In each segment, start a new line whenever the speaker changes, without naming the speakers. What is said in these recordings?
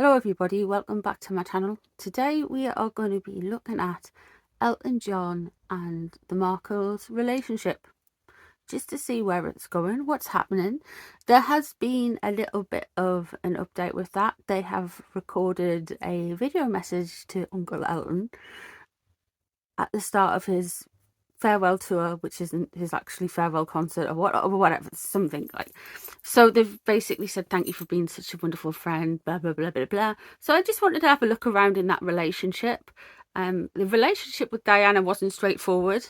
Hello everybody, welcome back to my channel. Today we are going to be looking at Elton John and the Markles relationship, just to see where it's going, what's happening. There has been a little bit of an update with that. They have recorded a video message to Uncle Elton at the start of his farewell tour, which isn't his actually farewell concert or whatever, something like. So they've basically said thank you for being such a wonderful friend, blah blah blah blah blah. So I just wanted to have a look around in that relationship. The relationship with Diana wasn't straightforward,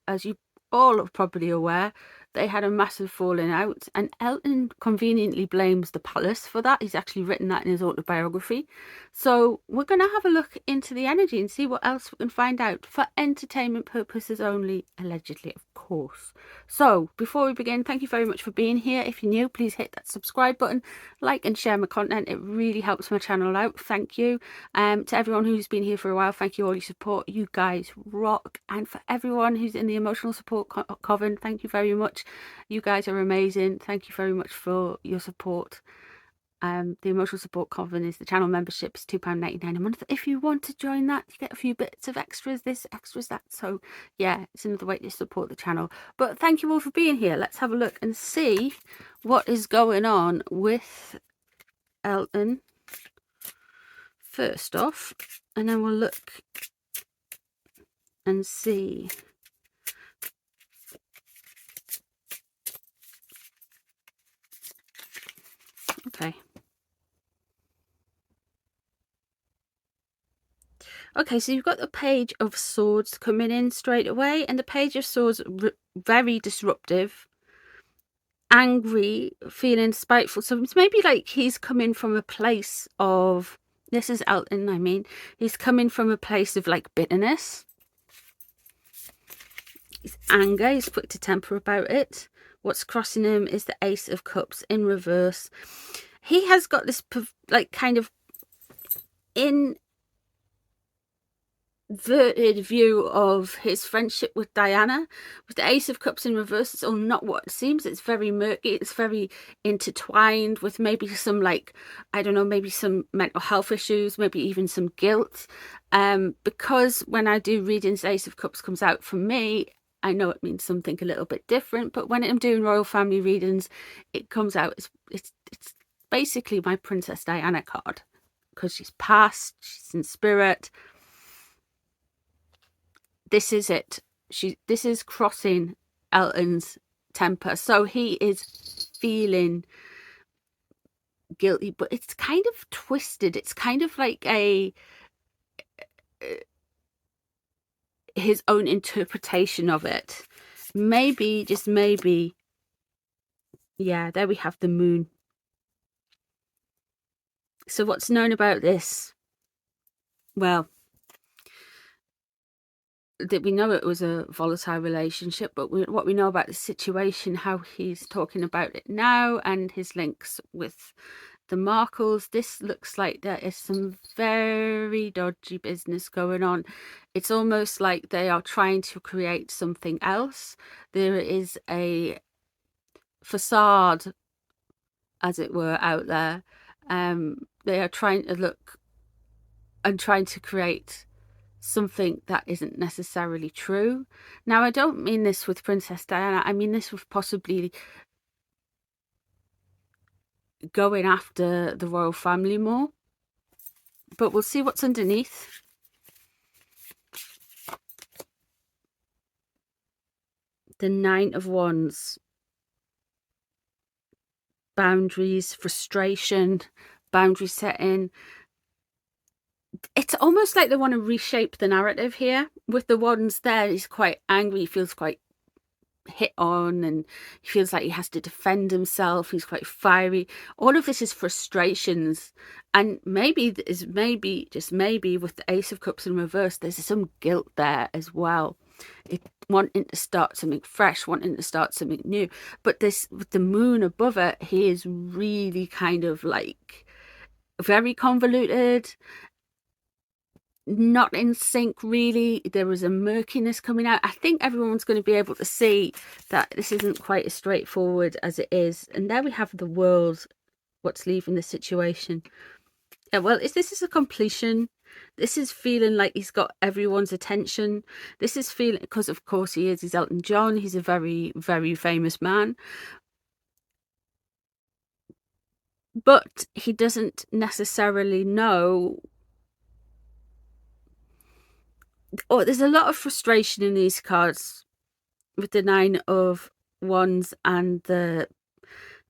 as you all are probably aware. They had a massive falling out, and Elton conveniently blames the palace for that. He's actually written that in his autobiography. So we're going to have a look into the energy and see what else we can find out, for entertainment purposes only, allegedly, of course. So before we begin, thank you very much for being here. If you're new, please hit that subscribe button, like and share my content. It really helps my channel out. Thank you. To everyone who's been here for a while, thank you all your support. You guys rock. And for everyone who's in the emotional support coven, thank you very much. You guys are amazing. Thank you very much for your support. The emotional support coven is the channel membership. It's £2.99 a month. If you want to join that, you get a few bits of extras, this, extras, that. So yeah, it's another way to support the channel. But thank you all for being here. Let's have a look and see what is going on with Elton first off, and then we'll look and see. Okay, so you've got the Page of Swords coming in straight away, and the Page of Swords, very disruptive, angry, feeling spiteful. So it's maybe like he's coming from a place of, this is Elton, I mean, he's coming from a place of like bitterness. He's anger, he's quick to temper about it. What's crossing him is the Ace of Cups in reverse. He has got this like kind of inverted view of his friendship with Diana. With the Ace of Cups in reverse, it's all not what it seems. It's very murky. It's very intertwined with maybe some, like, I don't know, maybe some mental health issues, maybe even some guilt. Because when I do readings, Ace of Cups comes out for me, I know it means something a little bit different, but when I'm doing royal family readings, it comes out, it's basically my Princess Diana card, because she's passed, she's in spirit. This is it. This is crossing Elton's temper. So he is feeling guilty, but it's kind of twisted. It's kind of like his own interpretation of it. Maybe, just maybe. Yeah, there we have the moon. So what's known about this? Well, that we know it was a volatile relationship, but what we know about the situation, how he's talking about it now, and his links with the Markles, this looks like there is some very dodgy business going on. It's almost like they are trying to create something else. There is a facade, as it were, out there. They are trying to look and trying to create something that isn't necessarily true. Now, I don't mean this with Princess Diana. I mean this with possibly going after the royal family more. But we'll see what's underneath. The Nine of Wands. Boundaries, frustration, boundary setting. It's almost like they want to reshape the narrative here. With the Wands there, he's quite angry, he feels quite hit on, and he feels like he has to defend himself. He's quite fiery. All of this is frustrations, and maybe just maybe with the Ace of Cups in reverse, there's some guilt there as well. Wanting to start something fresh, wanting to start something new. But this, with the moon above it, he is really kind of like very convoluted, not in sync really. There is a murkiness coming out. I think everyone's going to be able to see that this isn't quite as straightforward as it is. And there we have the World, what's leaving the situation. Yeah, well, this is a completion. This is feeling like he's got everyone's attention. This is feeling, because of course he's Elton John. He's a very, very famous man. But he doesn't necessarily know. Oh, there's a lot of frustration in these cards with the Nine of Wands and the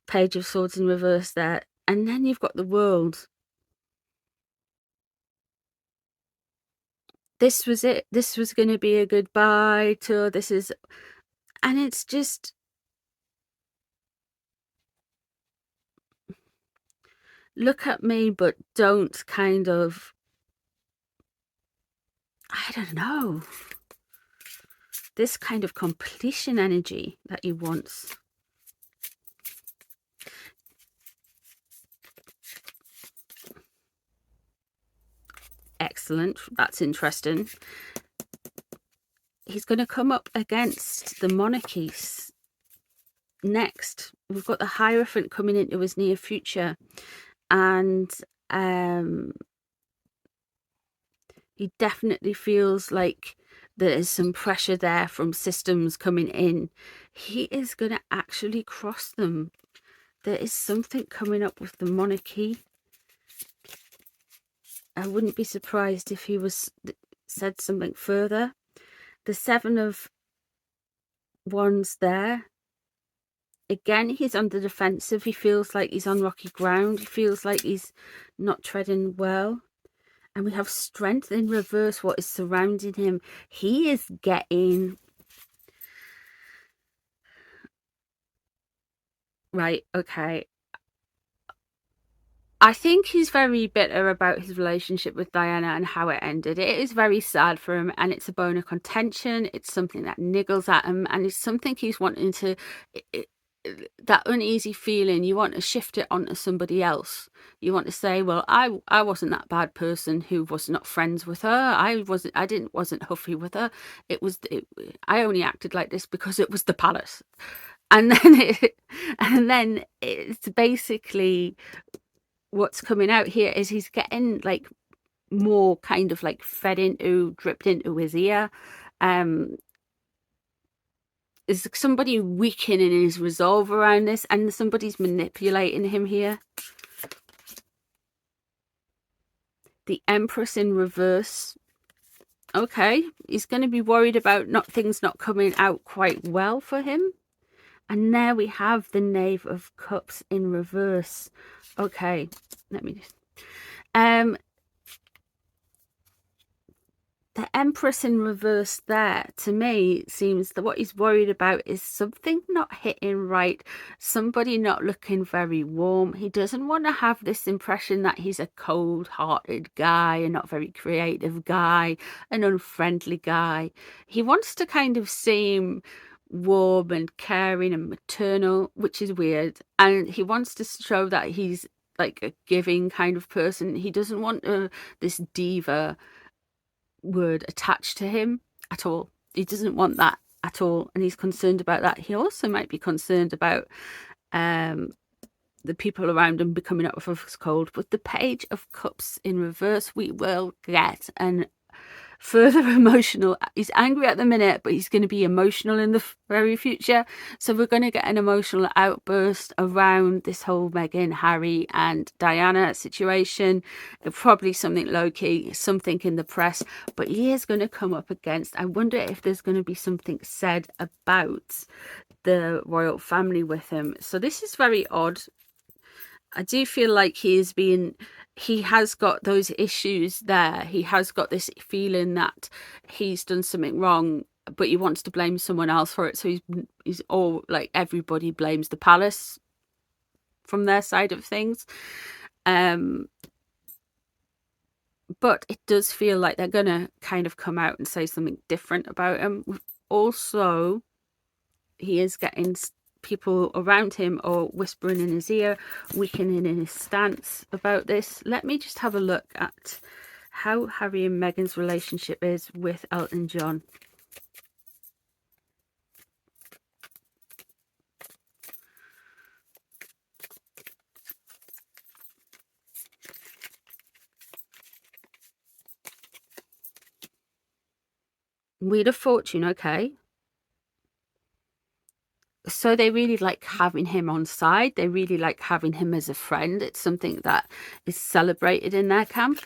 Page of Swords in reverse there. And then you've got the World. This was it. This was going to be a goodbye tour. This is, and it's just, look at me, but don't kind of, I don't know, this kind of completion energy that he wants. Excellent. That's interesting. He's going to come up against the monarchies next. We've got the Hierophant coming into his near future, and he definitely feels like there is some pressure there from systems coming in. He is going to actually cross them. There is something coming up with the monarchy. I wouldn't be surprised if he said something further. The Seven of Wands there. Again, he's on the defensive. He feels like he's on rocky ground. He feels like he's not treading well. And we have Strength in reverse, what is surrounding him. He is getting... Right, okay. I think he's very bitter about his relationship with Diana and how it ended. It is very sad for him, and it's a bone of contention. It's something that niggles at him, and it's something he's wanting to... that uneasy feeling, you want to shift it onto somebody else. You want to say, well, I wasn't that bad person who was not friends with her. I wasn't huffy with her. I only acted like this because it was the palace. And then it's basically what's coming out here is he's getting like more kind of like dripped into his ear. Is somebody weakening his resolve around this, and somebody's manipulating him here. The Empress in reverse. Okay, he's going to be worried about things not coming out quite well for him. And there we have the Knave of Cups in reverse. Okay, let me just... the Empress in reverse there, to me, seems that what he's worried about is something not hitting right, somebody not looking very warm. He doesn't want to have this impression that he's a cold-hearted guy, a not very creative guy, an unfriendly guy. He wants to kind of seem warm and caring and maternal, which is weird. And he wants to show that he's like a giving kind of person. He doesn't want this diva word attached to him at all. He doesn't want that at all, and he's concerned about that. He also might be concerned about the people around him becoming up with a cold. With the Page of Cups in reverse, we will get an further emotional... He's angry at the minute, but he's going to be emotional in the very future. So we're going to get an emotional outburst around this whole Meghan, Harry and Diana situation. Probably something low-key, something in the press, but he is going to come up against... I wonder if there's going to be something said about the royal family with him. So this is very odd. I do feel like he has got those issues there. He has got this feeling that he's done something wrong, but he wants to blame someone else for it. So he's all like, everybody blames the palace from their side of things. But it does feel like they're going to kind of come out and say something different about him. Also, he is getting... people around him or whispering in his ear, weakening in his stance about this. Let me just have a look at how Harry and Meghan's relationship is with Elton John. Wheel of Fortune, okay. So they really like having him on side. They really like having him as a friend. It's something that is celebrated in their camp.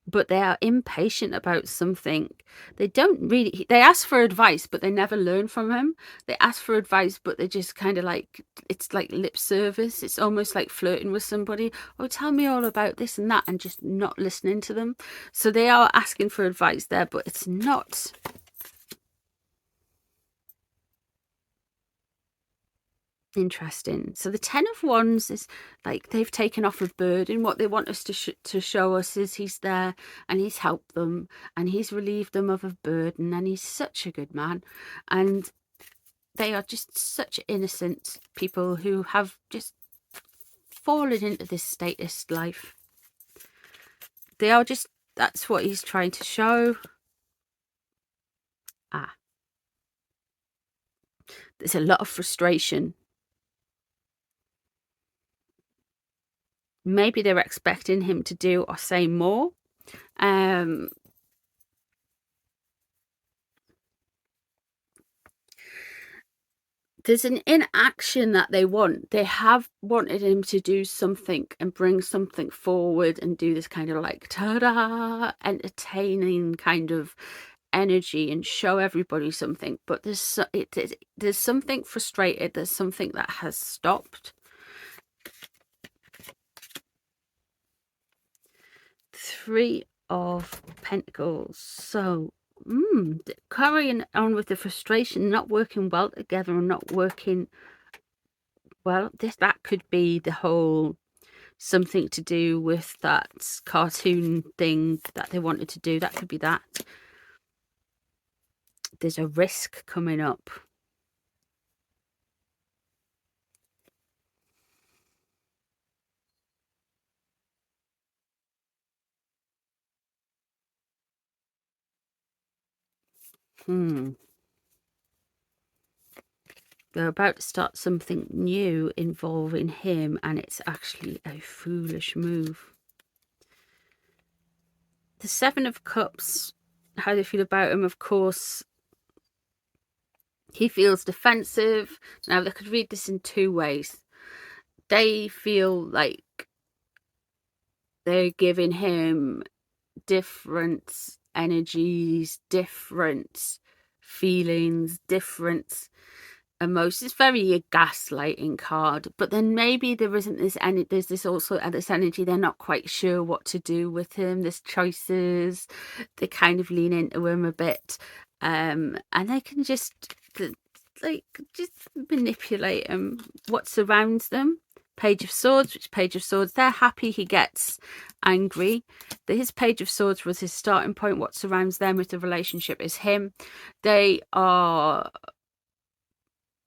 But they are impatient about something. They ask for advice, but they never learn from him. They ask for advice, but they just kind of like, it's like lip service. It's almost like flirting with somebody. Oh, tell me all about this and that, and just not listening to them. So they are asking for advice there, but it's not. Interesting. So the Ten of Wands is like they've taken off a burden. What they want us to show us is he's there and he's helped them and he's relieved them of a burden, and he's such a good man. And they are just such innocent people who have just fallen into this statist life. They are just, that's what he's trying to show. There's a lot of frustration. Maybe they're expecting him to do or say more. There's an inaction that they want. They have wanted him to do something and bring something forward and do this kind of like ta-da, entertaining kind of energy and show everybody something. But there's something frustrated. There's something that has stopped. Three of Pentacles. So carrying on with the frustration, not working well together and not working well. That could be the whole something to do with that cartoon thing that they wanted to do. That could be that. There's a risk coming up. They're about to start something new involving him, and it's actually a foolish move. The Seven of Cups, how they feel about him, of course, he feels defensive. Now, they could read this in two ways. They feel like they're giving him different energies, different feelings, different emotions. It's very a gaslighting card, but then maybe there isn't this, and there's this also this energy. They're not quite sure what to do with him. There's choices. They kind of lean into him a bit, and they can just manipulate him. What surrounds them. Page of Swords, which Page of Swords, they're happy he gets angry. His Page of Swords was his starting point. What surrounds them with the relationship is him. They are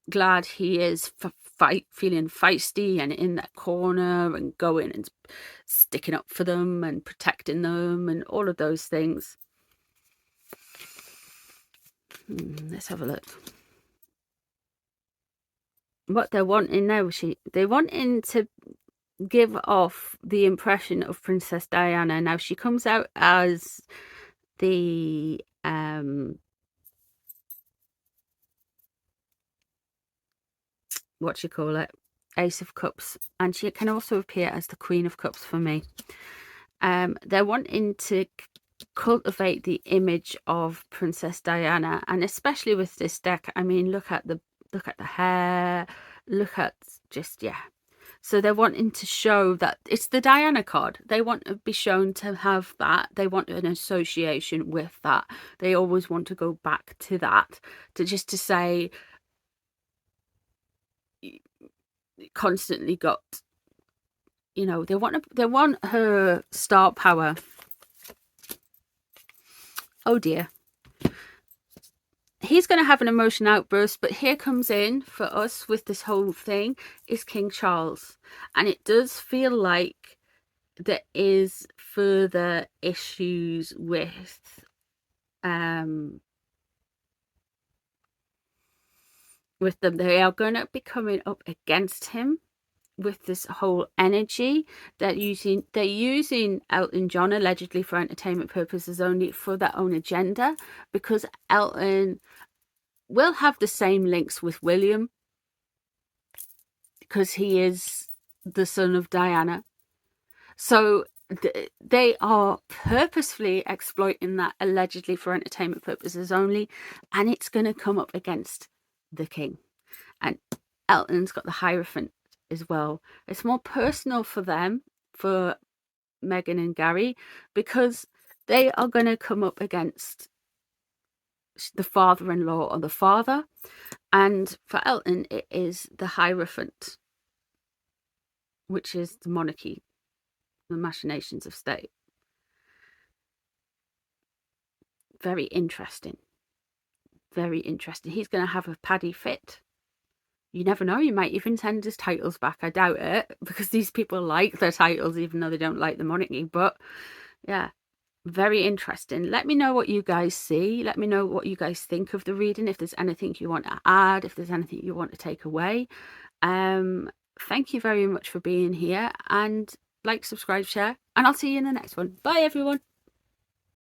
glad he is feeling feisty and in that corner and going and sticking up for them and protecting them and all of those things. Let's have a look. What they're wanting now, they're wanting to give off the impression of Princess Diana. Now she comes out as the what you call it, Ace of Cups, and she can also appear as the Queen of Cups for me. They're wanting to cultivate the image of Princess Diana, and especially with this deck, I mean, look at the hair, look at just, yeah. So they're wanting to show that it's the Diana card. They want to be shown to have that. They want an association with that. They always want to go back to that, to say, constantly got, you know, they want her star power. Oh dear. He's going to have an emotion outburst, but here comes in for us with this whole thing is King Charles. And it does feel like there is further issues with them. They are going to be coming up against him with this whole energy. They're using Elton John allegedly for entertainment purposes only, for their own agenda, because Elton will have the same links with William because he is the son of Diana. So they are purposefully exploiting that allegedly for entertainment purposes only, and it's going to come up against the king. And Elton's got the Hierophant as well. It's more personal for them, for Meghan and Gary, because they are going to come up against the father-in-law or the father. And for Elton, it is the Hierophant, which is the monarchy, the machinations of state. Very interesting. Very interesting. He's going to have a Paddy fit. You never know, you might even send his titles back. I doubt it, because these people like their titles even though they don't like the monarchy. But yeah, very interesting. Let me know what you guys see. Let me know what you guys think of the reading, if there's anything you want to add, if there's anything you want to take away. Thank you very much for being here, and like, subscribe, share, and I'll see you in the next one. Bye everyone.